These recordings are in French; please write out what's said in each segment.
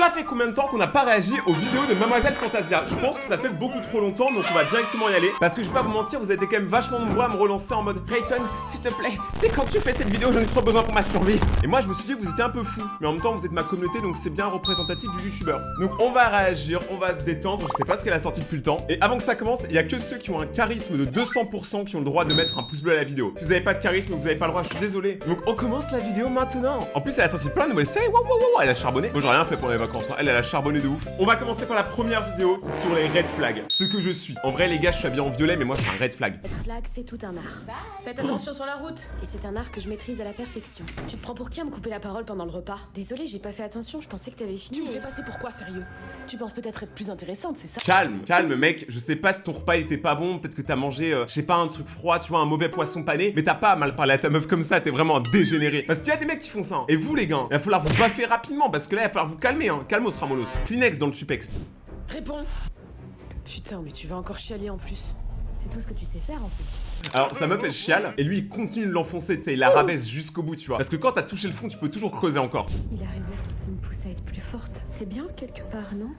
Ça fait combien de temps qu'on n'a pas réagi aux vidéos de Mademoiselle Fantasia? Je pense que ça fait beaucoup trop longtemps, donc on va directement y aller. Parce que je vais pas vous mentir, vous avez été quand même vachement nombreux à me relancer en mode Rayton, s'il te plaît, c'est quand que tu fais cette vidéo, j'en ai trop besoin pour ma survie. Et moi je me suis dit que vous étiez un peu fous, mais en même temps vous êtes ma communauté, donc c'est bien représentatif du youtubeur. Donc on va réagir, on va se détendre, je sais pas ce qu'elle a sorti depuis le temps. Et avant que ça commence, il y a que ceux qui ont un charisme de 200% qui ont le droit de mettre un pouce bleu à la vidéo. Si vous avez pas de charisme, vous avez pas le droit, je suis désolé. Donc on commence la vidéo maintenant. En plus elle a sorti plein de nouvelles séries, wow, elle a charbonné. Moi j'ai rien fait pour les vacances, hein. Elle a charbonné de ouf. On va commencer par la première vidéo, c'est sur les red flags. Ce que je suis. En vrai les gars, je suis habillé en violet, mais moi je suis un red flag. Red flag, c'est tout un art. Faites attention sur la route. Et c'est un art que je maîtrise à la perfection. Tu te prends pour qui à me couper la parole pendant le repas? Désolée, j'ai pas fait attention, je pensais que t'avais fini. Tu me fais passer pour quoi, sérieux? Tu penses peut-être être plus intéressante, c'est ça? Calme mec, je sais pas si ton repas il était pas bon, peut-être que t'as mangé, je sais pas, un truc froid, tu vois, un mauvais poisson pané, mais t'as pas à mal parler à ta meuf comme ça, t'es vraiment un dégénéré. Parce qu'il y a des mecs qui font ça, hein. Et vous les gars, il va falloir vous baffer rapidement, parce que là il va falloir vous calmer, hein. Calmos Ramolos. Kleenex dans le supex. Réponds. Putain, mais tu vas encore chialer en plus. C'est tout ce que tu sais faire en fait. Alors sa meuf elle chiale, et lui il continue de l'enfoncer, tu sais, il la rabaisse jusqu'au bout, tu vois. Parce que quand t'as touché le fond, tu peux toujours creuser encore. Il a raison, il me pousse à être plus forte. C'est bien quelque part, non?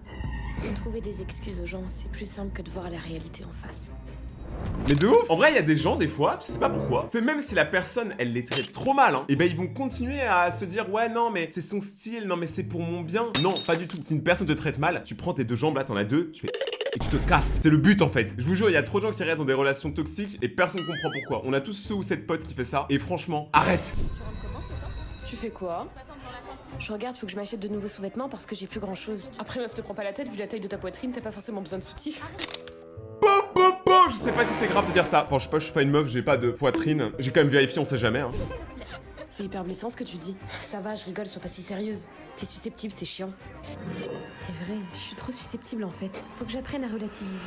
Trouver des excuses aux gens, c'est plus simple que de voir la réalité en face. Mais de ouf. En vrai il y a des gens des fois, tu sais pas pourquoi, c'est même si la personne elle les traite trop mal, hein, et ben ils vont continuer à se dire ouais non mais c'est son style, non mais c'est pour mon bien. Non, pas du tout. Si une personne te traite mal, tu prends tes deux jambes là, t'en as deux, tu fais et tu te casses. C'est le but en fait. Je vous jure, il y a trop de gens qui restent dans des relations toxiques et personne comprend pourquoi. On a tous ce ou cette pote qui fait ça et franchement, arrête. Tu rentres comment ce soir? Tu fais quoi? On s'attend devant la cantine. Je regarde, faut que je m'achète de nouveaux sous-vêtements parce que j'ai plus grand chose. Après, meuf, te prends pas la tête, vu la taille de ta poitrine, t'as pas forcément besoin de soutif. Je sais pas si c'est grave de dire ça. Enfin, je suis pas une meuf, j'ai pas de poitrine. J'ai quand même vérifié, on sait jamais, hein. C'est hyper blessant ce que tu dis. Ça va, je rigole, sois pas si sérieuse. T'es susceptible, c'est chiant. C'est vrai, je suis trop susceptible en fait. Faut que j'apprenne à relativiser.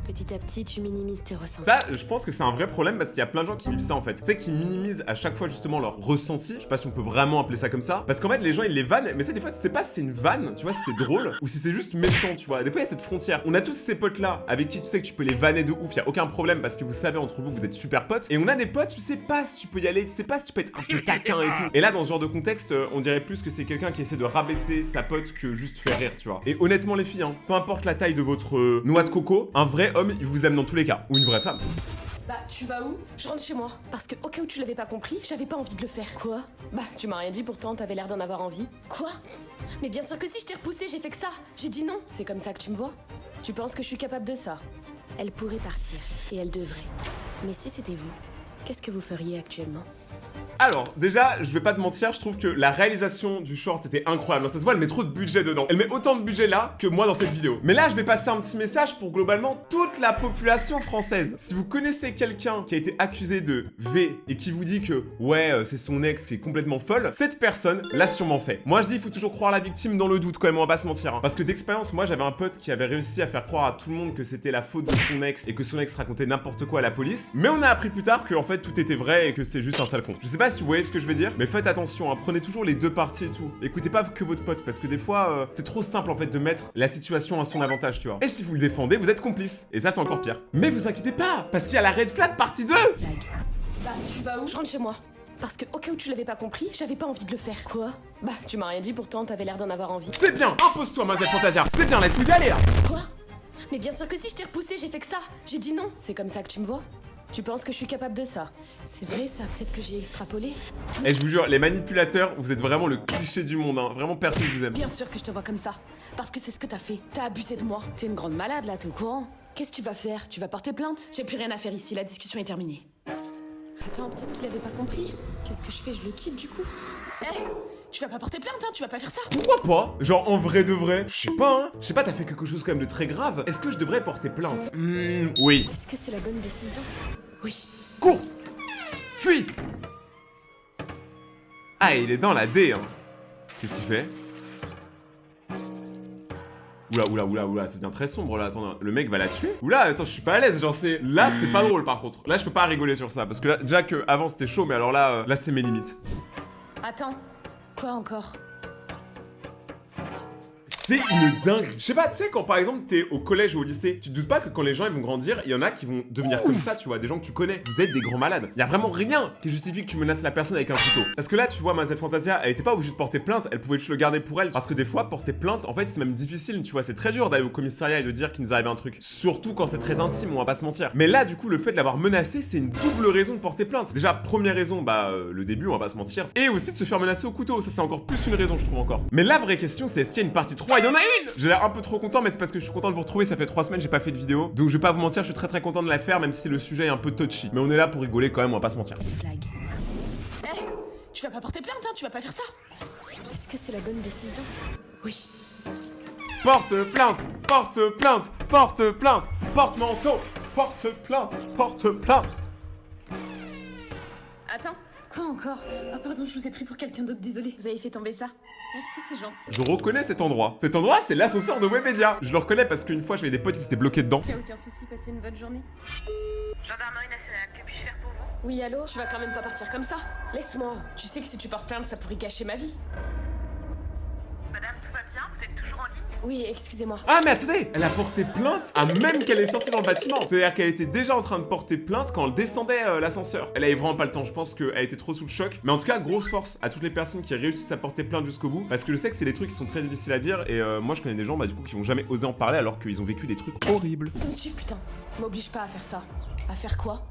Petit à petit, tu minimises tes ressentis. Ça, je pense que c'est un vrai problème parce qu'il y a plein de gens qui vivent ça en fait. Tu sais, qui minimisent à chaque fois justement leur ressenti. Je sais pas si on peut vraiment appeler ça comme ça. Parce qu'en fait, les gens ils les vannent, mais c'est des fois, tu sais pas si c'est une vanne, tu vois, si c'est drôle ou si c'est juste méchant, tu vois. Des fois, il y a cette frontière. On a tous ces potes là avec qui tu sais que tu peux les vanner de ouf, y a aucun problème parce que vous savez entre vous, vous êtes super potes. Et on a des potes, tu sais pas si tu peux y aller, tu sais pas si tu peux être un peu taquin et tout. Et là, dans ce genre de contexte, on dirait plus que c'est quelqu'un qui essaie de rabaisser sa pote que juste faire rire, tu vois. Et honnêtement, les filles, hein, peu importe la taille de votre noix de coco, un vrai homme, il vous aime dans tous les cas. Ou une vraie femme. Bah, tu vas où? Je rentre chez moi. Parce que au cas où tu l'avais pas compris, j'avais pas envie de le faire. Quoi? Bah, tu m'as rien dit, pourtant t'avais l'air d'en avoir envie. Quoi? Mais bien sûr que si, je t'ai repoussé, j'ai fait que ça. J'ai dit non. C'est comme ça que tu me vois? Tu penses que je suis capable de ça? Elle pourrait partir, et elle devrait. Mais si c'était vous, qu'est-ce que vous feriez actuellement? Alors, déjà, je vais pas te mentir, je trouve que la réalisation du short était incroyable. Ça se voit, elle met trop de budget dedans. Elle met autant de budget là que moi dans cette vidéo. Mais là, je vais passer un petit message pour globalement toute la population française. Si vous connaissez quelqu'un qui a été accusé de V et qui vous dit que ouais, c'est son ex qui est complètement folle, cette personne l'a sûrement fait. Moi, je dis, il faut toujours croire la victime dans le doute quand même, on va pas se mentir. Hein. Parce que d'expérience, moi, j'avais un pote qui avait réussi à faire croire à tout le monde que c'était la faute de son ex et que son ex racontait n'importe quoi à la police. Mais on a appris plus tard que en fait tout était vrai et que c'est juste un sale con. Je sais pas si vous voyez ce que je veux dire, mais faites attention, hein, prenez toujours les deux parties et tout. Écoutez pas que votre pote, parce que des fois, c'est trop simple en fait de mettre la situation à son avantage, tu vois. Et si vous le défendez, vous êtes complice. Et ça, c'est encore pire. Mais vous inquiétez pas, parce qu'il y a la red flag partie 2. Bah, tu vas où? Je rentre chez moi. Parce que au cas où tu l'avais pas compris, j'avais pas envie de le faire. Quoi? Bah, tu m'as rien dit, pourtant t'avais l'air d'en avoir envie. C'est bien, impose-toi, Mademoiselle Fantasia. C'est bien, là, il faut y aller, là. Quoi? Mais bien sûr que si, je t'ai repoussé, j'ai fait que ça. J'ai dit non. C'est comme ça que tu me vois? Tu penses que je suis capable de ça? C'est vrai ça, peut-être que j'ai extrapolé. Et je vous jure, les manipulateurs, vous êtes vraiment le cliché du monde, hein. Vraiment, personne vous aime. Bien sûr que je te vois comme ça. Parce que c'est ce que t'as fait. T'as abusé de moi. T'es une grande malade là, t'es au courant? Qu'est-ce que tu vas faire? Tu vas porter plainte? J'ai plus rien à faire ici, la discussion est terminée. Attends, peut-être qu'il avait pas compris. Qu'est-ce que je fais? Je le quitte du coup? Eh, tu vas pas porter plainte, hein? Tu vas pas faire ça? Pourquoi pas? Genre, en vrai de vrai. Je sais pas, hein. Je sais pas, t'as fait quelque chose quand même de très grave. Est-ce que je devrais porter plainte? Oui. Est-ce que c'est la bonne décision? Oui. Cours! Fuis! Ah, il est dans la D, hein. Qu'est-ce qu'il fait? Oula, ça devient très sombre là, attends, le mec va la tuer? Oula, attends, je suis pas à l'aise, genre c'est... Là, c'est pas drôle par contre. Là, je peux pas rigoler sur ça, parce que là, déjà que avant c'était chaud, mais alors là, là c'est mes limites. Attends. Quoi encore? C'est une dinguerie. Je sais pas, tu sais, quand par exemple t'es au collège ou au lycée, tu te doutes pas que quand les gens ils vont grandir, il y en a qui vont devenir comme ça, tu vois, des gens que tu connais. Vous êtes des grands malades. Il y a vraiment rien qui justifie que tu menaces la personne avec un couteau. Parce que là, tu vois, Mademoiselle Fantasia, elle était pas obligée de porter plainte, elle pouvait juste le garder pour elle. Parce que des fois, porter plainte, en fait, c'est même difficile, tu vois, c'est très dur d'aller au commissariat et de dire qu'il nous arrive un truc. Surtout quand c'est très intime, on va pas se mentir. Mais là, du coup, le fait de l'avoir menacé, c'est une double raison de porter plainte. Déjà, première raison, le début, on va pas se mentir. Et aussi de se faire menacer au couteau, ça c'est encore plus une raison, je trouve encore. Mais la vraie question, c'est est-ce qu'il y a une partie 3? Il y en a une! J'ai l'air un peu trop content, mais c'est parce que je suis content de vous retrouver, ça fait 3 semaines, j'ai pas fait de vidéo. Donc je vais pas vous mentir, je suis très content de la faire, même si le sujet est un peu touchy. Mais on est là pour rigoler quand même, on va pas se mentir. Flag. Eh, tu vas pas porter plainte, hein, tu vas pas faire ça. Est-ce que c'est la bonne décision? Oui. Porte plainte, porte plainte, porte plainte, porte manteau, porte plainte, porte plainte. Attends. Quoi encore? Oh pardon, je vous ai pris pour quelqu'un d'autre, désolé. Vous avez fait tomber ça? Merci, c'est gentil. Je reconnais cet endroit. Cet endroit, c'est l'ascenseur de Webedia. Je le reconnais parce qu'une fois, j'avais des potes, ils s'étaient bloqués dedans. Y'a aucun souci, passez une bonne journée. Gendarmerie nationale, que puis-je faire pour vous? Oui, allô? Tu vas quand même pas partir comme ça. Laisse-moi. Tu sais que si tu portes plainte, ça pourrait gâcher ma vie. Madame, tout va bien? Vous êtes toujours en ligne? Oui, excusez-moi. Ah mais attendez, elle a porté plainte à même qu'elle est sortie dans le bâtiment. C'est-à-dire qu'elle était déjà en train de porter plainte quand elle descendait l'ascenseur. Elle avait vraiment pas le temps, je pense qu'elle était trop sous le choc. Mais en tout cas, grosse force à toutes les personnes qui réussissent à porter plainte jusqu'au bout. Parce que je sais que c'est des trucs qui sont très difficiles à dire. Et moi je connais des gens du coup qui vont jamais oser en parler alors qu'ils ont vécu des trucs horribles. De me suivre, putain. M'oblige pas à faire ça. À faire quoi?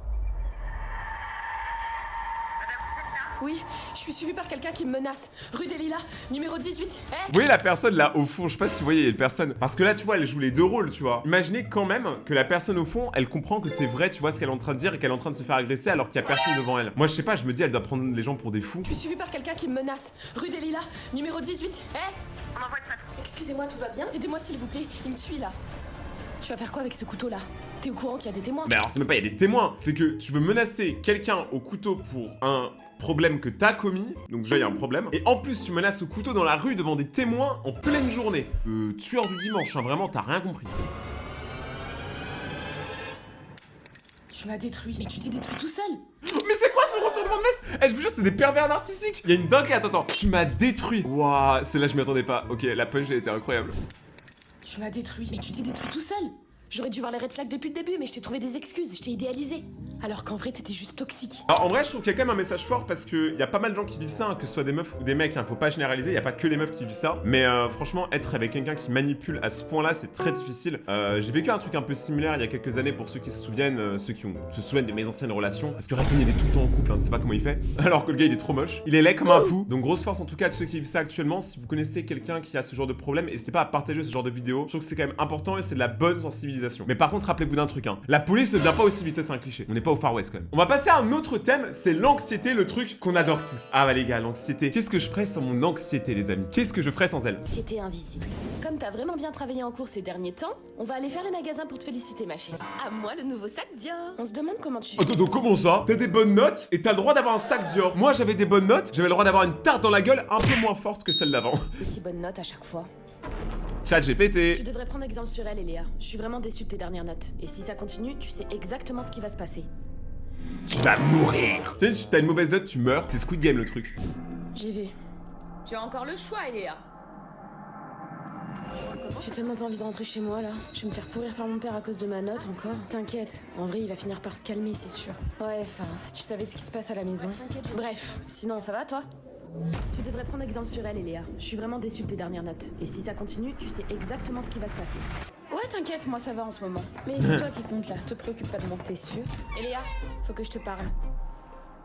Oui, je suis suivie par quelqu'un qui me menace. Rue des Lilas, numéro 18. Eh, Vous voyez la personne là au fond, je sais pas si vous voyez une personne. Parce que là tu vois, elle joue les deux rôles, tu vois. Imaginez quand même que la personne au fond, elle comprend que c'est vrai, tu vois, ce qu'elle est en train de dire et qu'elle est en train de se faire agresser alors qu'il y a personne devant elle. Moi je sais pas, je me dis elle doit prendre les gens pour des fous. Je suis suivie par quelqu'un qui me menace. Rue des Lilas, numéro 18. Eh, On envoie le patron. excusez-moi, tout va bien? Aidez-moi s'il vous plaît, il me suit là. Tu vas faire quoi avec ce couteau là? T'es au courant qu'il y a des témoins? Mais alors c'est même pas, il y a des témoins. C'est que tu veux menacer quelqu'un au couteau pour un problème que t'as commis, donc déjà il y a un problème, et en plus tu menaces au couteau dans la rue devant des témoins en pleine journée. Tueur du dimanche, hein, vraiment t'as rien compris. Tu m'as détruit. Mais tu t'es détruit tout seul. Mais c'est quoi ce retournement de veste? Eh je vous jure c'est des pervers narcissiques. Il y a une dinguerie, attends, tu m'as détruit. Waouh, celle-là je m'y attendais pas. Ok, la punch elle était incroyable. Tu m'as détruit. Mais tu t'es détruit tout seul. J'aurais dû voir les red flags depuis le début, mais je t'ai trouvé des excuses, je t'ai idéalisé. Alors qu'en vrai, t'étais juste toxique. Alors, en vrai, je trouve qu'il y a quand même un message fort parce qu'il y a pas mal de gens qui vivent ça, hein, que ce soit des meufs ou des mecs, hein, faut pas généraliser, il y a pas que les meufs qui vivent ça. Mais franchement, être avec quelqu'un qui manipule à ce point-là, c'est très difficile. J'ai vécu un truc un peu similaire il y a quelques années pour ceux qui se souviennent, se souviennent de mes anciennes relations. Parce que Rakin, il est tout le temps en couple, hein, je sais pas comment il fait. Alors que le gars, il est trop moche. Il est laid comme un pou. Donc, grosse force en tout cas à tous ceux qui vivent ça actuellement. Si vous connaissez quelqu'un qui a ce genre de problème, n'hésitez pas à partager ce genre de vidéo. Je trouve que c'est quand même important et c'est de la bonne sensibilisation. Mais par contre, rappelez-vous d'un truc, hein. La police ne vient pas aussi vite, ça c'est un cliché. On n'est pas au Far West quand même. On va passer à un autre thème, c'est l'anxiété, le truc qu'on adore tous. Ah bah les gars, l'anxiété. Qu'est-ce que je ferais sans mon anxiété, les amis? Qu'est-ce que je ferais sans elle? Anxiété invisible. Comme t'as vraiment bien travaillé en cours ces derniers temps, on va aller faire les magasins pour te féliciter, ma chérie. À moi le nouveau sac Dior. On se demande comment tu fais. Attends, donc comment ça? T'as des bonnes notes et t'as le droit d'avoir un sac Dior. Moi j'avais des bonnes notes, j'avais le droit d'avoir une tarte dans la gueule un peu moins forte que celle d'avant. Et si bonne note à chaque fois. Chat Tu GPT. devrais prendre exemple sur elle, Eléa. Je suis vraiment déçue de tes dernières notes. Et si ça continue, tu sais exactement ce qui va se passer. Tu vas mourir. Tu sais, si t'as une mauvaise note, tu meurs. C'est Squid Game le truc. J'y vais. Tu as encore le choix, Eléa. J'ai tellement pas envie de rentrer chez moi là. Je vais me faire pourrir par mon père à cause de ma note encore. T'inquiète, en vrai il va finir par se calmer, c'est sûr. Ouais, enfin, si tu savais ce qui se passe à la maison. Bref, sinon ça va toi? Tu devrais prendre exemple sur elle, Eléa. Je suis vraiment déçue de tes dernières notes. Et si ça continue, tu sais exactement ce qui va se passer. Ouais, t'inquiète, moi ça va en ce moment. Mais c'est toi qui compte là, te préoccupe pas de moi. T'es sûr? Eléa, faut que je te parle.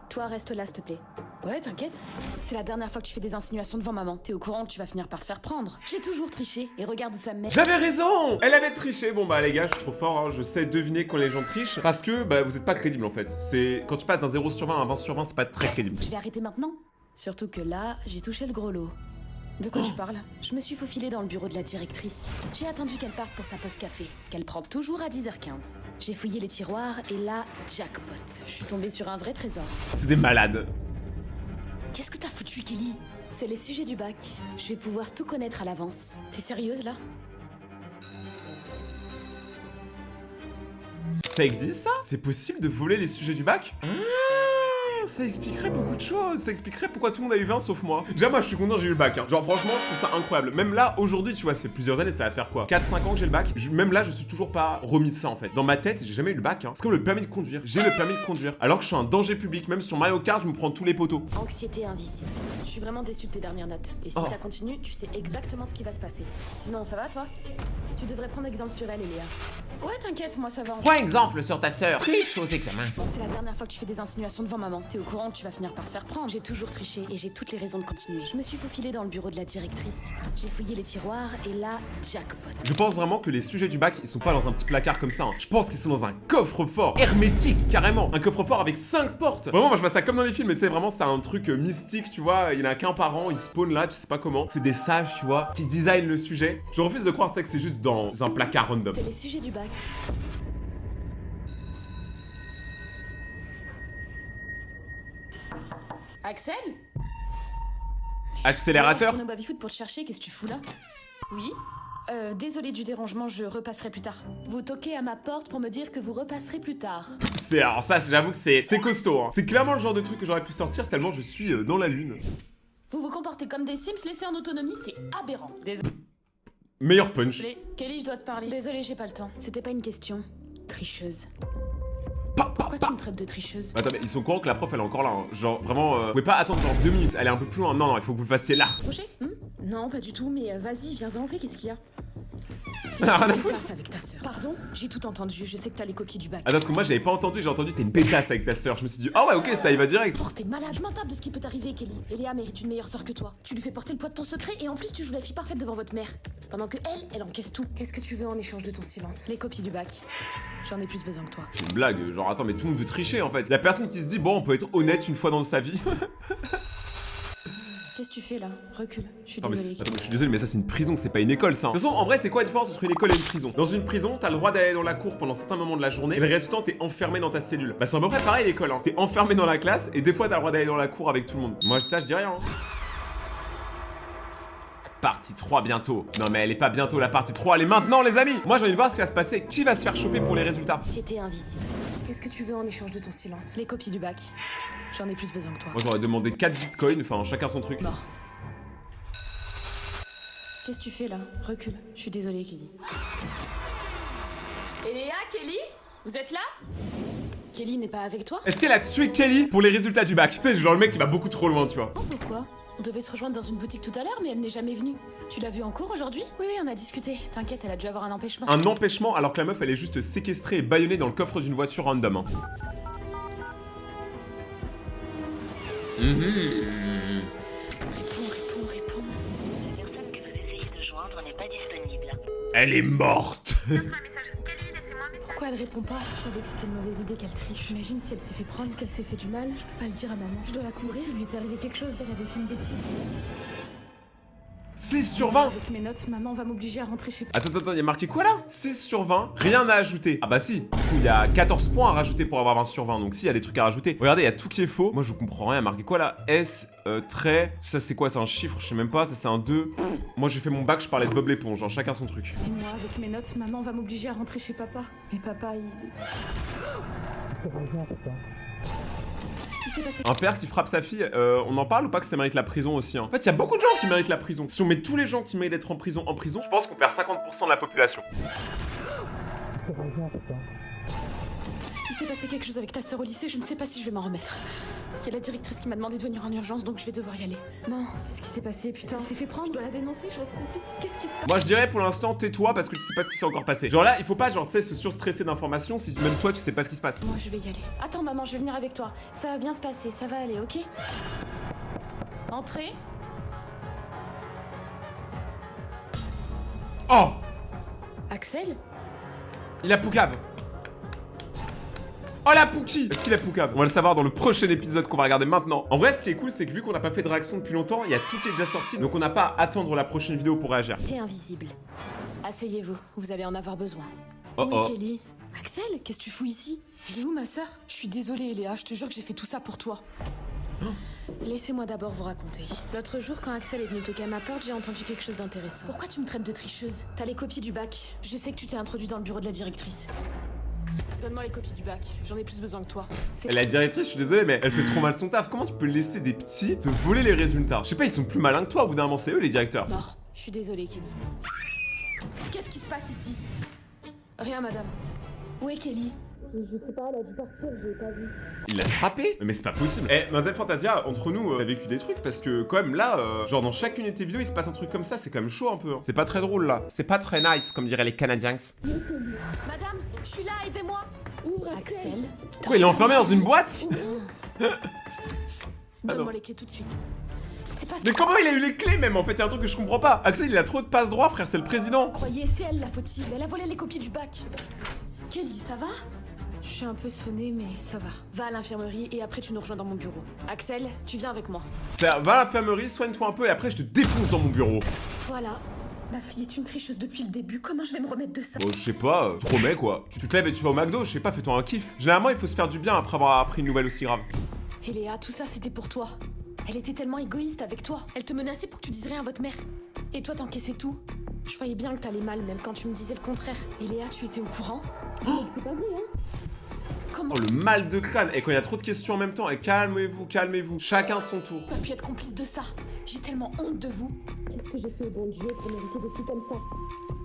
Toi, reste là, s'il te plaît. Ouais, t'inquiète. C'est la dernière fois que tu fais des insinuations devant maman. T'es au courant que tu vas finir par te faire prendre. J'ai toujours triché, et regarde où ça me met. J'avais raison. Elle avait triché. Bon bah les gars, je suis trop fort, hein. Je sais deviner quand les gens trichent. Parce que bah vous êtes pas crédible en fait. C'est quand tu passes d'un 0 sur 20 à un 20 sur 20, c'est pas très crédible. Je vais arrêter maintenant. Surtout que là, j'ai touché le gros lot. De quoi tu parles? Je me suis faufilée dans le bureau de la directrice. J'ai attendu qu'elle parte pour sa pause café, qu'elle prend toujours à 10h15. J'ai fouillé les tiroirs et là, jackpot. Je suis tombée sur un vrai trésor. C'est des malades. Qu'est-ce que t'as foutu, Kelly? C'est les sujets du bac. Je vais pouvoir tout connaître à l'avance. T'es sérieuse là? Ça existe ça? C'est possible de voler les sujets du bac? ça expliquerait beaucoup de choses. Ça expliquerait pourquoi tout le monde a eu 20 sauf moi. Déjà, moi, je suis content, j'ai eu le bac. Hein. Genre, franchement, je trouve ça incroyable. Même là, aujourd'hui, tu vois, ça fait plusieurs années, ça va faire quoi 4-5 ans que j'ai le bac. Même là, je suis toujours pas remis de ça en fait. Dans ma tête, j'ai jamais eu le bac. Hein. C'est comme le permis de conduire. J'ai le permis de conduire. Alors que je suis un danger public. Même sur Mario Kart, je me prends tous les poteaux. Anxiété invisible. Je suis vraiment déçue de tes dernières notes. Et si ça continue, tu sais exactement ce qui va se passer. Sinon, ça va, toi? Tu devrais prendre exemple sur elle, Eléa. Ouais, t'inquiète, moi ça va. Prends exemple sur ta sœur. Triche aux examens. Bon, c'est la dernière fois que tu fais des insinuations devant maman. T'es au courant que tu vas finir par te faire prendre. J'ai toujours triché et j'ai toutes les raisons de continuer. Je me suis faufilée dans le bureau de la directrice. J'ai fouillé les tiroirs et là, jackpot. Je pense vraiment que les sujets du bac, ils sont pas dans un petit placard comme ça. Hein. Je pense qu'ils sont dans un coffre-fort hermétique, carrément. Un coffre-fort avec 5 portes. Vraiment, moi je vois ça comme dans les films, mais tu sais, vraiment, c'est un truc mystique, tu vois. Il y en a qu'un par an, ils spawnent là, tu sais pas comment. C'est des sages, tu vois, qui designent le sujet. Je refuse de croire, tu sais, que c'est juste dans un placard random. C'est les sujets du bac. Axel? Accélérateur. Je retourne au baby-foot pour te chercher, qu'est-ce que tu fous là? Oui? Désolé du dérangement, je repasserai plus tard. Vous toquez à ma porte pour me dire que vous repasserez plus tard. Alors ça, j'avoue que c'est costaud. Hein. C'est clairement le genre de truc que j'aurais pu sortir tellement je suis dans la lune. Vous vous comportez comme des Sims laissés en autonomie, c'est aberrant. Désolé. Meilleur punch. Kelly, je dois te parler. Désolé, j'ai pas le temps. C'était pas une question. Tricheuse. Pa, Pourquoi tu me traites de tricheuse? Attends, mais ils sont courants que la prof elle est encore là. Hein. Genre vraiment, vous pouvez pas attendre genre 2 minutes. Elle est un peu plus loin. Non, il faut que vous le fassiez là. Roger? Non, pas du tout, mais vas-y, viens-en, on fait, qu'est-ce qu'il y a? Rien à foutre. Avec ta sœur. Pardon? J'ai tout entendu, je sais que t'as les copies du bac. Ah, parce que moi j'avais pas entendu, j'ai entendu t'es une pétasse avec ta sœur. Je me suis dit, ah ouais, ok, ça y va direct. Oh, t'es malade, je m'en tape de ce qui peut t'arriver, Kelly. Eléa mérite une meilleure sœur que toi. Tu lui fais porter le poids de ton secret et en plus tu joues la fille parfaite devant votre mère. Pendant que elle encaisse tout. Qu'est-ce que tu veux en échange de ton silence? Les copies du bac. J'en ai plus besoin que toi. C'est une blague, genre attends, mais tout le monde veut tricher en fait. Y'a personne qui se dit, bon, on peut être honnête une fois dans sa vie. Qu'est-ce que tu fais là? Recule, je suis Non, mais désolée. attends, mais je suis désolé, mais ça c'est une prison, c'est pas une école ça. De toute façon, en vrai, c'est quoi la différence entre une école et une prison? Dans une prison, t'as le droit d'aller dans la cour pendant certains moments de la journée, et le reste du temps, t'es enfermé dans ta cellule. Bah, c'est à peu près pareil l'école, hein. T'es enfermé dans la classe, et des fois, t'as le droit d'aller dans la cour avec tout le monde. Moi, ça, je dis rien. Hein. Partie 3 bientôt. Non, mais elle est pas bientôt la partie 3, elle est maintenant, les amis. Moi, j'ai envie de voir ce qui va se passer. Qui va se faire choper pour les résultats? Anxiété invisible. Qu'est-ce que tu veux en échange de ton silence? Les copies du bac. J'en ai plus besoin que toi. Moi, j'aurais demandé 4 bitcoins, enfin, chacun son truc. Mort. Qu'est-ce que tu fais là? Recule. Je suis désolée, Kelly. Eléa, Kelly? Vous êtes là? Kelly n'est pas avec toi? Est-ce qu'elle a tué Kelly pour les résultats du bac? Tu sais, genre le mec qui va beaucoup trop loin, tu vois. Oh, pourquoi? On devait se rejoindre dans une boutique tout à l'heure, mais elle n'est jamais venue. Tu l'as vue en cours aujourd'hui? Oui, on a discuté. T'inquiète, elle a dû avoir un empêchement. Un empêchement alors que la meuf elle est juste séquestrée et bâillonnée dans le coffre d'une voiture random. Hein. Réponds. La personne que vous essayez de joindre n'est pas disponible. Elle est morte. Ma messagerie Kelly, laissez-moi un message. Pourquoi elle répond pas? Je savais que c'était une mauvaise idée qu'elle triche. J'imagine si elle s'est fait prendre, qu'elle s'est fait du mal. Je peux pas le dire à maman. Je dois la couvrir. S'il lui était arrivé quelque chose, si elle avait fait une bêtise. 6 sur 20. Avec mes notes, maman va m'obliger à rentrer chez. Attends, il y a marqué quoi là? 6 sur 20, rien à ajouter. Ah bah si, du coup il y a 14 points à rajouter pour avoir 20 sur 20, donc si, il y a des trucs à rajouter. Regardez, il y a tout qui est faux. Moi je comprends rien, marqué quoi là? S, trait, ça c'est quoi? C'est un chiffre, je sais même pas, ça c'est un 2. Moi j'ai fait mon bac, je parlais de Bob l'éponge, genre chacun son truc. Et moi, avec mes notes, maman va m'obliger à rentrer chez papa. Mais papa, il s'est passé. Un père qui frappe sa fille, on en parle ou pas que ça mérite la prison aussi hein? En fait, il y a beaucoup de gens qui méritent la prison. Si on met tous les gens qui méritent d'être en prison, je pense qu'on perd 50% de la population. Il s'est passé quelque chose avec ta sœur au lycée, je ne sais pas si je vais m'en remettre. Il y a la directrice qui m'a demandé de venir en urgence, donc je vais devoir y aller. Non, qu'est-ce qui s'est passé, putain? Elle s'est fait prendre, je dois la dénoncer, je reste complice. Qu'est-ce qui se passe? Moi je dirais pour l'instant tais-toi parce que tu sais pas ce qui s'est encore passé. Genre là il faut pas genre tu sais se surstresser d'informations si même toi tu sais pas ce qui se passe. Moi je vais y aller. Attends maman, je vais venir avec toi. Ça va bien se passer, ça va aller, ok? Entrez. Oh, Axel? il a Poucave. Oh la Pouki! Est-ce qu'il a Poucave? On va le savoir dans le prochain épisode qu'on va regarder maintenant. En vrai, ce qui est cool, c'est que vu qu'on n'a pas fait de réaction depuis longtemps, il y a tout qui est déjà sorti, donc on n'a pas à attendre la prochaine vidéo pour réagir. T'es invisible. Asseyez-vous, vous allez en avoir besoin. Oh Oui, oh. Kelly. Axel, qu'est-ce que tu fous ici? Elle est où ma sœur? Je suis désolée, Eléa, je te jure que j'ai fait tout ça pour toi. Laissez-moi d'abord vous raconter. L'autre jour, quand Axel est venu toquer à ma porte, j'ai entendu quelque chose d'intéressant. Pourquoi tu me traites de tricheuse? T'as les copies du bac. Je sais que tu t'es introduit dans le bureau de la directrice. Donne-moi les copies du bac, j'en ai plus besoin que toi. C'est La directrice, je suis désolé, mais elle fait trop mal son taf. Comment tu peux laisser des petits te voler les résultats? Je sais pas, ils sont plus malins que toi, au bout d'un moment, c'est eux les directeurs. mort. Je suis désolée, Kelly. Qu'est-ce qui se passe ici? Rien, madame. Où est Kelly? Je sais pas, elle a dû partir, je l'ai pas vue. Il l'a frappé? Mais c'est pas possible. Eh, Mademoiselle Fantasia, entre nous, t'as vécu des trucs parce que quand même là, genre dans chacune de tes vidéos, il se passe un truc comme ça, c'est quand même chaud un peu. Hein. C'est pas très drôle là. C'est pas très nice, comme diraient les Canadiens. Madame, je suis là, aidez-moi. Ouvre, Axel. Quoi, il est enfermé dans une boîte? Donne-moi les clés tout de suite. C'est pas ce Mais comment il a eu les clés même en fait? C'est un truc que je comprends pas. Axel, il a trop de passe droit, frère, c'est le président. Croyez, c'est elle la fautive. Elle a volé les copies du bac. Kelly, ça va? Je suis un peu sonnée, mais ça va. Va à l'infirmerie et après tu nous rejoins dans mon bureau. Axel, tu viens avec moi. Ça, va à l'infirmerie, soigne-toi un peu et après je te défonce dans mon bureau. Voilà. Ma fille est une tricheuse depuis le début. Comment je vais me remettre de ça? Bon, je sais pas, tu te remets quoi. Tu te lèves et tu vas au McDo, je sais pas, fais-toi un kiff. Généralement, il faut se faire du bien après avoir appris une nouvelle aussi grave. Et Léa, tout ça c'était pour toi. Elle était tellement égoïste avec toi. Elle te menaçait pour que tu dises rien à votre mère. Et toi t'encaissais tout. Je voyais bien que t'allais mal, même quand tu me disais le contraire. Et Léa, tu étais au courant? C'est pas vrai, hein? Comment? Oh, le mal de crâne. Et quand il y a trop de questions en même temps, et calmez-vous, calmez-vous. Chacun son tour. Pas pu être complice de ça. J'ai tellement honte de vous. Qu'est-ce que j'ai fait au bon Dieu pour mériter des filles comme ça?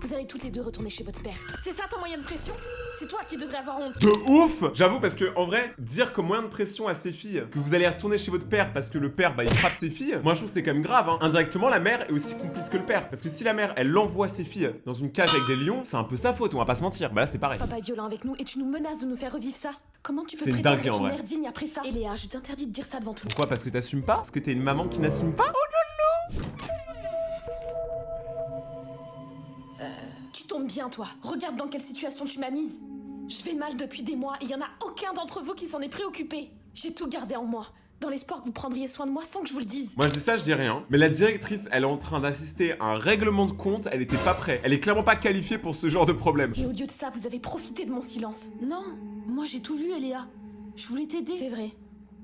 Vous allez toutes les deux retourner chez votre père. C'est ça ton moyen de pression? C'est toi qui devrais avoir honte. De ouf! J'avoue, parce que en vrai, dire comme moyen de pression à ses filles que vous allez retourner chez votre père parce que le père bah il frappe ses filles, moi je trouve que c'est quand même grave. Hein. Indirectement, la mère est aussi complice que le père. Parce que si la mère elle envoie ses filles dans une cage avec des lions, c'est un peu sa faute, on va pas se mentir. Bah là c'est pareil. Papa est violent avec nous et tu nous menaces de nous faire revivre ça. Comment tu peux C'est une prétendre dinguerie, être en une vrai. mère digne après ça? Et Léa, je t'interdis de dire ça devant tout le monde. Pourquoi? Parce que t'assumes pas? Parce que t'es une maman qui n'assume pas? Tu tombes bien, toi. Regarde dans quelle situation tu m'as mise. Je vais mal depuis des mois et y en a aucun d'entre vous qui s'en est préoccupé. J'ai tout gardé en moi, dans l'espoir que vous prendriez soin de moi sans que je vous le dise. Moi je dis ça, je dis rien. Mais la directrice, elle est en train d'assister à un règlement de compte, elle était pas prête. Elle est clairement pas qualifiée pour ce genre de problème. Et au lieu de ça, vous avez profité de mon silence. Non, moi j'ai tout vu, Eléa. Je voulais t'aider. C'est vrai.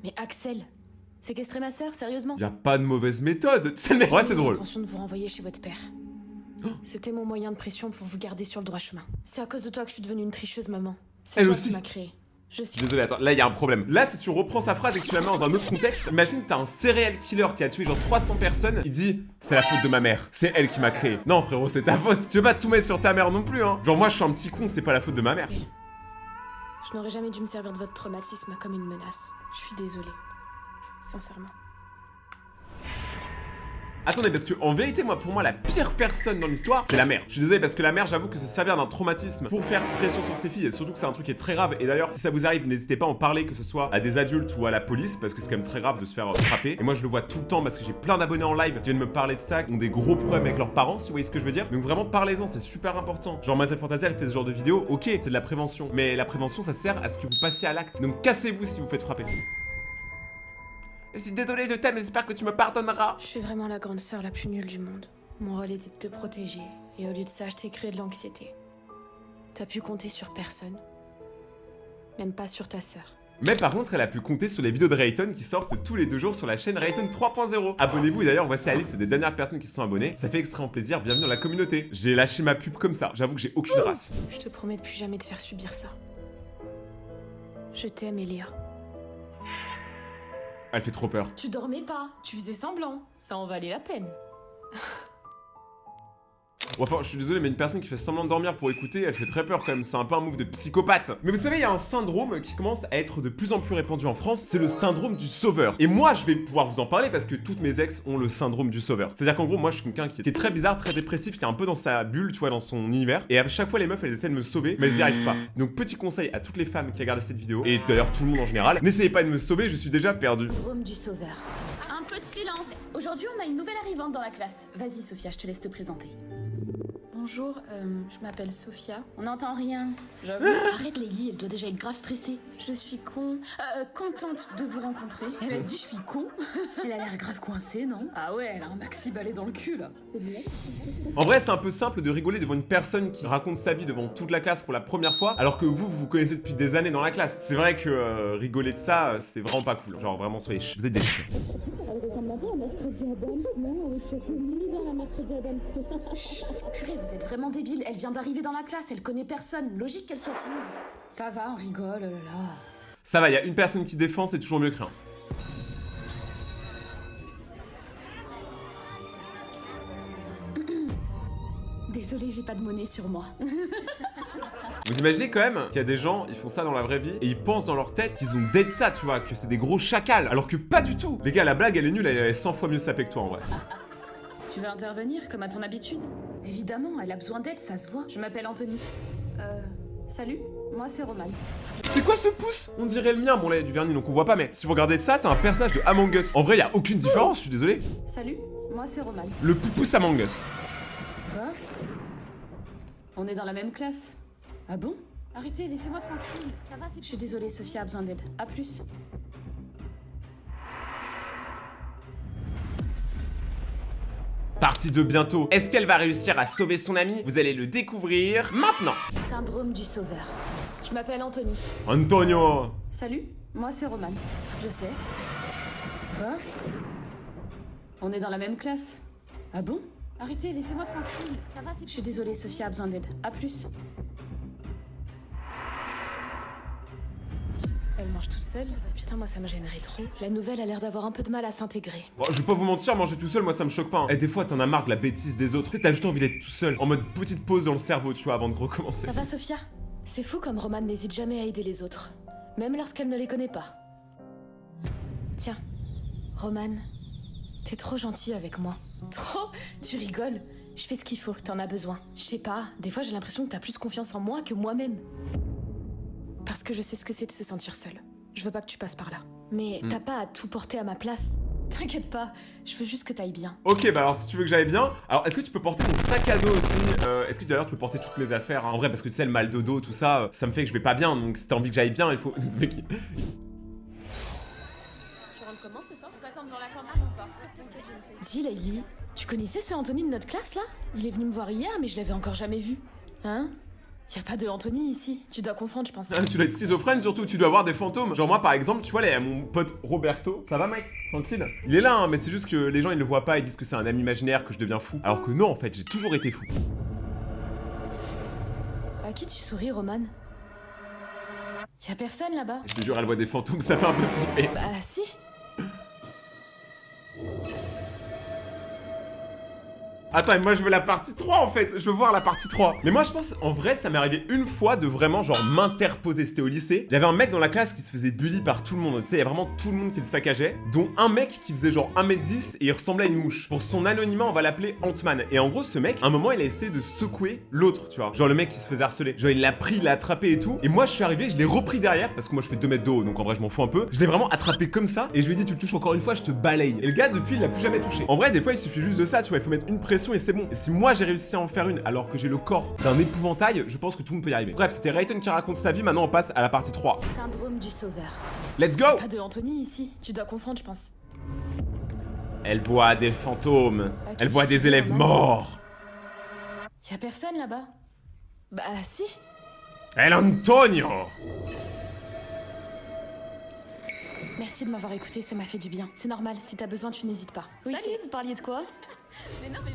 Mais Axel, séquestrer ma sœur, sérieusement? Y a pas de mauvaise méthode. C'est le mec. Ouais, c'est drôle. Intention de vous renvoyer chez votre père. C'était mon moyen de pression pour vous garder sur le droit chemin. C'est à cause de toi que je suis devenue une tricheuse, maman. C'est Elle toi aussi. qui m'as créée. Je sais. Désolé, attends, là il y a un problème. Là, si tu reprends sa phrase et que tu la mets dans un autre contexte, imagine t'as un serial killer qui a tué genre 300 personnes, il dit c'est la faute de ma mère, c'est elle qui m'a créé. Non frérot, c'est ta faute. Tu veux pas tout mettre sur ta mère non plus, hein. Genre moi je suis un petit con, c'est pas la faute de ma mère. Je n'aurais jamais dû me servir de votre traumatisme comme une menace. Je suis désolée. Sincèrement. Attendez, parce que en vérité, moi, pour moi, la pire personne dans l'histoire, c'est la mère. Je suis désolé parce que la mère, j'avoue que se servir d'un traumatisme pour faire pression sur ses filles, surtout que c'est un truc qui est très grave. Et d'ailleurs, si ça vous arrive, n'hésitez pas à en parler, que ce soit à des adultes ou à la police, parce que c'est quand même très grave de se faire frapper. Et moi, je le vois tout le temps parce que j'ai plein d'abonnés en live qui viennent me parler de ça, qui ont des gros problèmes avec leurs parents, si vous voyez ce que je veux dire. Donc vraiment, parlez-en, c'est super important. Genre, Mademoiselle Fantasia, elle fait ce genre de vidéo, ok, c'est de la prévention. Mais la prévention, ça sert à ce que vous passiez à l'acte. Donc cassez-vous si vous faites frapper. Je suis désolé de t'aimer, j'espère que tu me pardonneras. Je suis vraiment la grande sœur la plus nulle du monde. Mon rôle était de te protéger, et au lieu de ça, je t'ai créé de l'anxiété. T'as pu compter sur personne. Même pas sur ta sœur. Mais par contre, elle a pu compter sur les vidéos de Rayton qui sortent tous les 2 jours sur la chaîne Rayton 3.0. Abonnez-vous, et d'ailleurs, voici la liste des dernières personnes qui se sont abonnées. Ça fait extrêmement plaisir, bienvenue dans la communauté. J'ai lâché ma pub comme ça, j'avoue que j'ai aucune race. Je te promets de plus jamais te faire subir ça. Je t'aime, Eléa. Elle fait trop peur. Tu dormais pas, tu faisais semblant. Ça en valait la peine. Bon, enfin, je suis désolé, mais une personne qui fait semblant de dormir pour écouter, elle fait très peur quand même. C'est un peu un move de psychopathe. Mais vous savez, il y a un syndrome qui commence à être de plus en plus répandu en France. C'est le syndrome du sauveur. Et moi, je vais pouvoir vous en parler parce que toutes mes ex ont le syndrome du sauveur. C'est-à-dire qu'en gros, moi, je suis quelqu'un qui est très bizarre, très dépressif, qui est un peu dans sa bulle, tu vois, dans son univers. Et à chaque fois, les meufs, elles essaient de me sauver, mais elles y arrivent pas. Donc, petit conseil à toutes les femmes qui regardent cette vidéo, et d'ailleurs tout le monde en général, n'essayez pas de me sauver, je suis déjà perdu. Syndrome du sauveur. Un peu de silence. Aujourd'hui, on a une nouvelle arrivante dans la classe. Vas-y, Sophia, je te laisse te présenter. Bonjour, je m'appelle Sophia. On n'entend rien, j'avoue. Arrête, Lady, elle doit déjà être grave stressée. Je suis contente de vous rencontrer. Elle a dit je suis con. Elle a l'air grave coincée, non? Ah ouais, elle a un maxi balai dans le cul, là. C'est bien. En vrai, c'est un peu simple de rigoler devant une personne qui raconte sa vie devant toute la classe pour la première fois, alors que vous connaissez depuis des années dans la classe. C'est vrai que rigoler de ça, c'est vraiment pas cool. Genre vraiment, soyez vous êtes des chiens. Elle ressemble un peu à Mercredi Adams, non? Je suis timide dans la Mercredi Adams. Chut, purée, vous êtes vraiment débile. Elle vient d'arriver dans la classe, elle connaît personne. Logique qu'elle soit timide. Ça va, on rigole, oh là là. Ça va, il y a une personne qui défend, c'est toujours mieux que rien. Désolée, j'ai pas de monnaie sur moi. Vous imaginez quand même qu'il y a des gens, ils font ça dans la vraie vie et ils pensent dans leur tête qu'ils ont dead ça, tu vois, que c'est des gros chacals, alors que pas du tout. Les gars, la blague, elle est nulle, elle est 100 fois mieux sapée que toi en vrai. Tu veux intervenir, comme à ton habitude? Évidemment, elle a besoin d'aide, ça se voit. Je m'appelle Anthony. Salut, moi c'est Roman. C'est quoi ce pouce? On dirait le mien, bon là il y a du vernis donc on voit pas, mais si vous regardez ça, c'est un personnage de Among Us. En vrai, il y a aucune différence, je suis désolé. Salut, moi c'est Roman. Le poupousse Among Us. Quoi? On est dans la même classe. Ah bon? Arrêtez, laissez-moi tranquille. Ça va, c'est... Je suis désolée, Sophia a besoin d'aide. À plus. Partie 2 bientôt. Est-ce qu'elle va réussir à sauver son ami? Vous allez le découvrir maintenant. Syndrome du sauveur. Je m'appelle Anthony. Antonio. Salut, moi c'est Roman. Je sais. Quoi? On est dans la même classe. Ah bon? Arrêtez, laissez-moi tranquille. Ça va, c'est... Je suis désolée, Sophia a besoin d'aide. À plus. Elle mange toute seule? Putain, moi ça me gênerait trop. La nouvelle a l'air d'avoir un peu de mal à s'intégrer. Bon, je vais pas vous mentir, manger tout seul, moi ça me choque pas. Et des fois, t'en as marre de la bêtise des autres. Tu sais, t'as juste envie d'être tout seul, en mode petite pause dans le cerveau, tu vois, avant de recommencer. Ça va, Sophia? C'est fou comme Roman n'hésite jamais à aider les autres, même lorsqu'elle ne les connaît pas. Tiens, Roman, t'es trop gentil avec moi. Trop? Tu rigoles? Je fais ce qu'il faut, t'en as besoin. Je sais pas, des fois j'ai l'impression que t'as plus confiance en moi que moi-même. Parce que je sais ce que c'est de se sentir seul. Je veux pas que tu passes par là. Mais t'as pas à tout porter à ma place. T'inquiète pas, je veux juste que t'ailles bien. Ok, bah alors si tu veux que j'aille bien, alors est-ce que tu peux porter mon sac à dos aussi? Est-ce que d'ailleurs tu peux porter toutes mes affaires hein? En vrai, parce que tu sais, le mal de dos, tout ça, ça me fait que je vais pas bien, donc si t'as envie que j'aille bien, il faut... Ce mec, Tu rentres comment ce soir? On s'attend devant la cantine ou pas? Dis, Layli, tu connaissais ce Anthony de notre classe là? Il est venu me voir hier, mais je l'avais encore jamais vu. Hein? Y a pas de Anthony ici, tu dois confondre, je pense. tu dois être schizophrène surtout, tu dois avoir des fantômes. Genre moi par exemple, tu vois là, y a mon pote Roberto. Ça va mec? Tranquille? Il est là hein, mais c'est juste que les gens ils le voient pas, ils disent que c'est un ami imaginaire, que je deviens fou. Alors que non en fait, j'ai toujours été fou. À qui tu souris, Roman? Y a personne là-bas? Je te jure, elle voit des fantômes, ça fait un peu flipper. Bah si. Attends, et moi je veux la partie 3 en fait, je veux voir la partie 3. Mais moi je pense, en vrai, ça m'est arrivé une fois de vraiment genre m'interposer, c'était au lycée. Il y avait un mec dans la classe qui se faisait bully par tout le monde, tu sais, il y a vraiment tout le monde qui le saccageait. Dont un mec qui faisait genre 1m10 et il ressemblait à une mouche. Pour son anonymat, on va l'appeler Ant-Man. Et en gros, ce mec, à un moment, il a essayé de secouer l'autre, tu vois. Genre le mec qui se faisait harceler. Genre il l'a pris, il l'a attrapé et tout. Et moi je suis arrivé, je l'ai repris derrière, parce que moi je fais 2 mètres de haut, donc en vrai je m'en fous un peu. Je l'ai vraiment attrapé comme ça, et je lui ai dit, tu le touches encore une fois, je te balaye. Et le gars, depuis, il l'a plus jamais touché. En vrai, des fois, il suffit juste de ça, tu vois, il faut mettre une pression et c'est bon. Et si moi j'ai réussi à en faire une alors que j'ai le corps d'un épouvantail, je pense que tout le monde peut y arriver. Bref, c'était Rayton qui raconte sa vie, maintenant on passe à la partie 3. Syndrome du sauveur. Let's go! Pas de Anthony ici, tu dois confondre, je pense. Elle voit des fantômes, À qui elle tu voit des souris, élèves Roman? morts. Y a personne là-bas? Bah si. El Antonio! Merci de m'avoir écouté, ça m'a fait du bien. C'est normal, si t'as besoin, tu n'hésites pas. Oui, salut, vous parliez de quoi?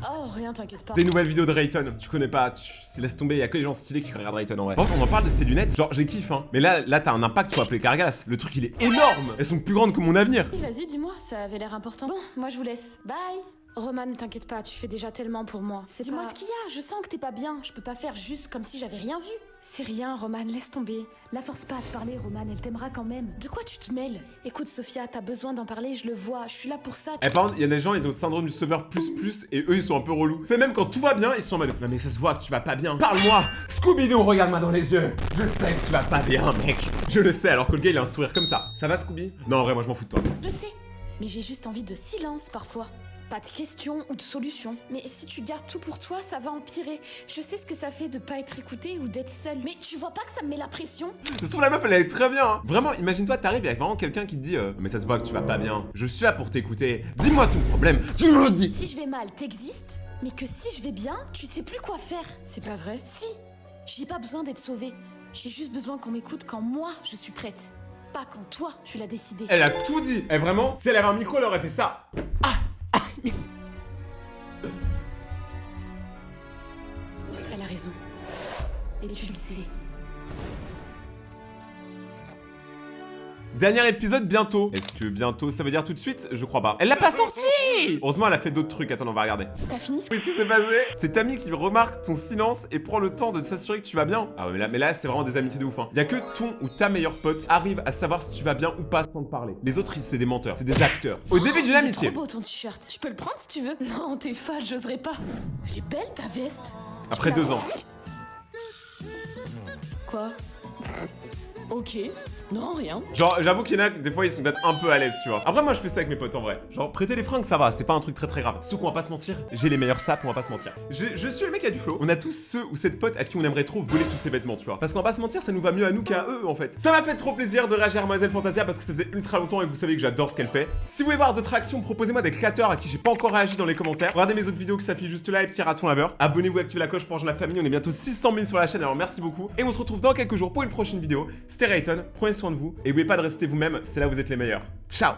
Oh, rien, t'inquiète pas. Des nouvelles vidéos de Rayton, tu connais pas, laisse tomber, y a que les gens stylés qui regardent Rayton en vrai. Bon, on en parle de ces lunettes, genre je les kiffe hein. Mais là t'as un impact, faut appeler Cargas. Le truc il est énorme, elles sont plus grandes que mon avenir. Oui, vas-y, dis-moi, ça avait l'air important. Bon, moi je vous laisse. Bye. Roman, t'inquiète pas, tu fais déjà tellement pour moi. Dis-moi ce qu'il y a, je sens que t'es pas bien. Je peux pas faire juste comme si j'avais rien vu. C'est rien, Roman, laisse tomber. La force pas à te parler, Roman, elle t'aimera quand même. De quoi tu te mêles? Écoute, Sophia, t'as besoin d'en parler, je le vois. Je suis là pour ça. Eh par contre, il y a des gens, ils ont le syndrome du sauveur plus et eux ils sont un peu relous. C'est même quand tout va bien, ils sont en mode non mais ça se voit que tu vas pas bien. Parle-moi, Scooby-Doo, regarde-moi dans les yeux. Je sais que tu vas pas bien, mec. Je le sais, alors que le gars il a un sourire comme ça. Ça va, Scooby? Non, en vrai, moi je m'en fous de toi. Je sais, mais j'ai juste envie de silence parfois. Pas de questions ou de solutions. Mais si tu gardes tout pour toi, ça va empirer. Je sais ce que ça fait de pas être écouté ou d'être seul. Mais tu vois pas que ça me met la pression? Ça se trouve la meuf elle est très bien hein. Vraiment, imagine-toi, t'arrives avec vraiment quelqu'un qui te dit mais ça se voit que tu vas pas bien. Je suis là pour t'écouter. Dis-moi ton problème, tu me le dis. Si je vais mal, t'existes. Mais que si je vais bien, tu sais plus quoi faire. C'est pas vrai? Si. J'ai pas besoin d'être sauvée. J'ai juste besoin qu'on m'écoute quand moi, je suis prête. Pas quand toi, tu l'as décidé. Elle a tout dit. Et vraiment, si elle avait un micro, elle aurait fait ça. Elle a raison. Et tu le sais. Dernier épisode bientôt. Est-ce que bientôt ça veut dire tout de suite? Je crois pas. Elle l'a pas sorti! Heureusement, elle a fait d'autres trucs. Attends, on va regarder. T'as fini ce Qu'est-ce qui s'est passé? C'est Tammy qui remarque ton silence et prend le temps de s'assurer que tu vas bien. Ah ouais, mais là c'est vraiment des amitiés de ouf. Hein. Y a que ton ou ta meilleure pote arrive à savoir si tu vas bien ou pas sans te parler. Les autres, c'est des menteurs, c'est des acteurs. Au début d'une amitié. Trop beau ton t-shirt. Je peux le prendre si tu veux? Non, t'es folle, j'oserais pas. Elle est belle ta veste. Après 2 ans. Quoi? Ok. Non, rien. Genre, j'avoue qu'il y en a, des fois, ils sont peut-être un peu à l'aise, tu vois. Après, moi, je fais ça avec mes potes en vrai. Genre, prêter les fringues, ça va, c'est pas un truc très grave. Sauf qu'on va pas se mentir, j'ai les meilleurs sapes, on va pas se mentir. Je suis le mec à du flow. On a tous ceux ou cette pote à qui on aimerait trop voler tous ses vêtements, tu vois. Parce qu'on va pas se mentir, ça nous va mieux à nous qu'à eux, en fait. Ça m'a fait trop plaisir de réagir à Mademoiselle Fantasia parce que ça faisait ultra longtemps et que vous savez que j'adore ce qu'elle fait. Si vous voulez voir d'autres actions, proposez-moi des créateurs à qui j'ai pas encore réagi dans les commentaires. Regardez mes autres vidéos qui s'affichent juste là, les petits ratons laveurs. Abonnez-vous, activez la cloche pour rejoindre la famille. On est bientôt 600 000 sur la chaîne, alors merci beaucoup. Et on se retrouve dans quelques jours pour une prochaine vidéo. C'était Rayton, prenez soin de vous et n'oubliez pas de rester vous-même, c'est là où vous êtes les meilleurs. Ciao!